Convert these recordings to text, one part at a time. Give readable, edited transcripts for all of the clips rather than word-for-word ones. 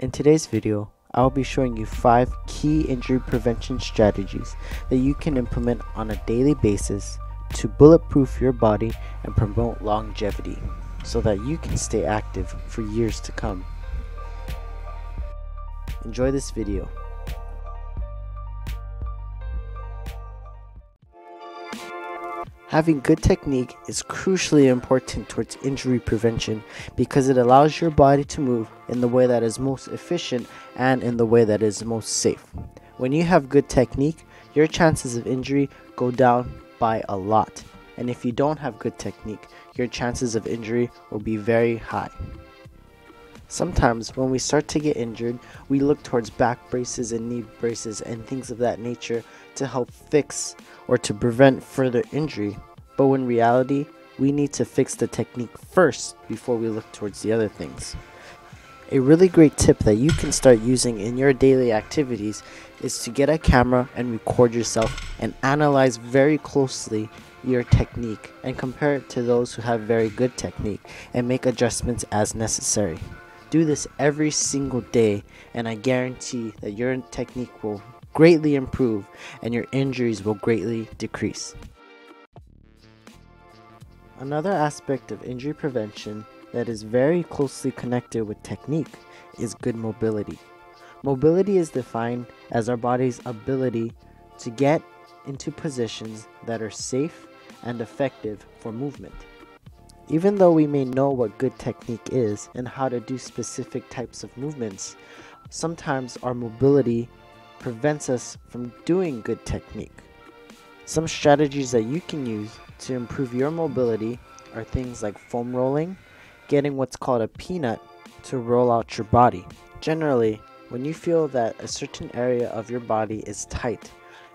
In today's video, I'll be showing you 5 key injury prevention strategies that you can implement on a daily basis to bulletproof your body and promote longevity so that you can stay active for years to come. Enjoy this video. Having good technique is crucially important towards injury prevention because it allows your body to move in the way that is most efficient and in the way that is most safe. When you have good technique, your chances of injury go down by a lot. And if you don't have good technique, your chances of injury will be very high. Sometimes when we start to get injured, we look towards back braces and knee braces and things of that nature to help fix or to prevent further injury. But in reality, we need to fix the technique first before we look towards the other things. A really great tip that you can start using in your daily activities is to get a camera and record yourself and analyze very closely your technique and compare it to those who have very good technique and make adjustments as necessary. Do this every single day and I guarantee that your technique will greatly improve and your injuries will greatly decrease. Another aspect of injury prevention that is very closely connected with technique is good mobility. Mobility is defined as our body's ability to get into positions that are safe and effective for movement. Even though we may know what good technique is and how to do specific types of movements, sometimes our mobility prevents us from doing good technique. Some strategies that you can use to improve your mobility are things like foam rolling, getting what's called a peanut to roll out your body. Generally, when you feel that a certain area of your body is tight,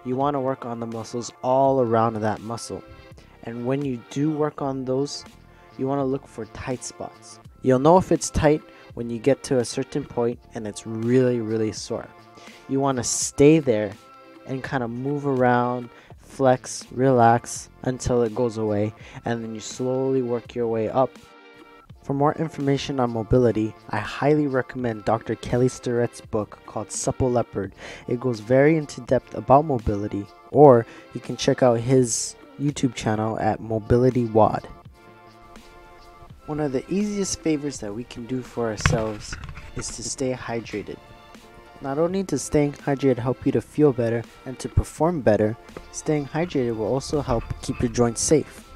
you want to work on the muscles all around that muscle. And when you do work on those, you want to look for tight spots. You'll know if it's tight when you get to a certain point and it's really sore. You want to stay there and kind of move around, flex, relax until it goes away, and then you slowly work your way up. For more information on mobility, I highly recommend Dr. Kelly Starrett's book called Supple Leopard. It goes very into depth about mobility, or you can check out his YouTube channel at Mobility WOD. One of the easiest favors that we can do for ourselves is to stay hydrated. Not only does staying hydrated help you to feel better and to perform better, staying hydrated will also help keep your joints safe.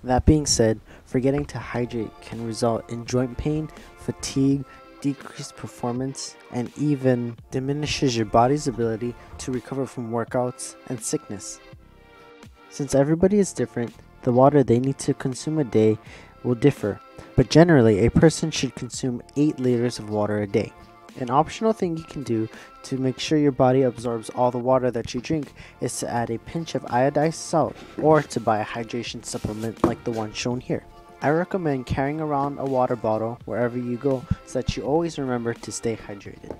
That being said, forgetting to hydrate can result in joint pain, fatigue, decreased performance, and even diminishes your body's ability to recover from workouts and sickness. Since everybody is different, the water they need to consume a day will differ, but generally a person should consume 8 liters of water a day. An optional thing you can do to make sure your body absorbs all the water that you drink is to add a pinch of iodized salt or to buy a hydration supplement like the one shown here. I recommend carrying around a water bottle wherever you go so that you always remember to stay hydrated.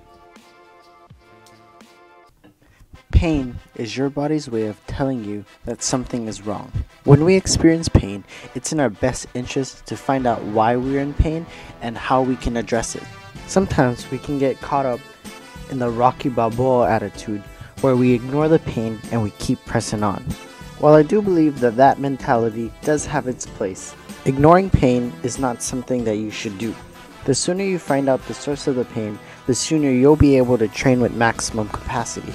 Pain is your body's way of telling you that something is wrong. When we experience pain, it's in our best interest to find out why we're in pain and how we can address it. Sometimes we can get caught up in the Rocky Balboa attitude where we ignore the pain and we keep pressing on. While I do believe that that mentality does have its place, ignoring pain is not something that you should do. The sooner you find out the source of the pain, the sooner you'll be able to train with maximum capacity.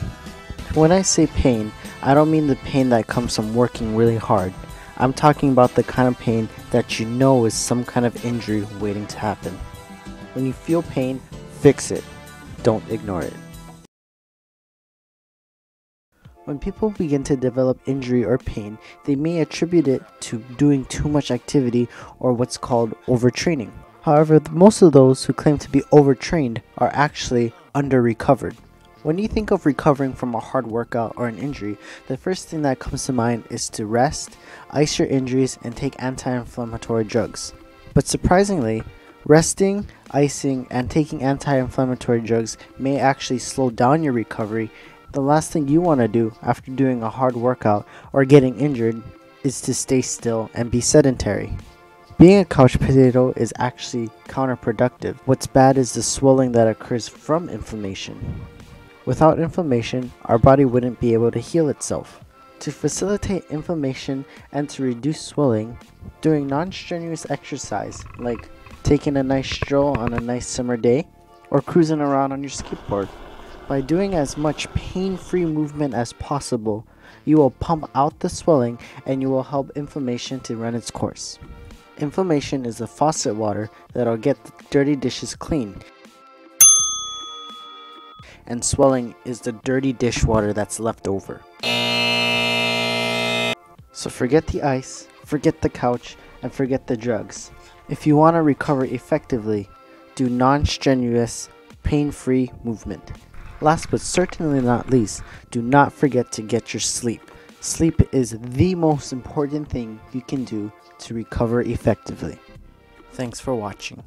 When I say pain, I don't mean the pain that comes from working really hard. I'm talking about the kind of pain that you know is some kind of injury waiting to happen. When you feel pain, fix it. Don't ignore it. When people begin to develop injury or pain, they may attribute it to doing too much activity or what's called overtraining. However, most of those who claim to be overtrained are actually under-recovered. When you think of recovering from a hard workout or an injury, the first thing that comes to mind is to rest, ice your injuries, and take anti-inflammatory drugs. But surprisingly, resting, icing, and taking anti-inflammatory drugs may actually slow down your recovery. The last thing you want to do after doing a hard workout or getting injured is to stay still and be sedentary. Being a couch potato is actually counterproductive. What's bad is the swelling that occurs from inflammation. Without inflammation, our body wouldn't be able to heal itself. To facilitate inflammation and to reduce swelling, doing non-strenuous exercise like taking a nice stroll on a nice summer day or cruising around on your skateboard. By doing as much pain-free movement as possible, you will pump out the swelling and you will help inflammation to run its course. Inflammation is the faucet water that'll get the dirty dishes clean. And swelling is the dirty dishwater that's left over. So forget the ice, forget the couch, and forget the drugs. If you want to recover effectively, do non-strenuous, pain-free movement. Last but certainly not least, do not forget to get your sleep. Sleep is the most important thing you can do to recover effectively. Thanks for watching.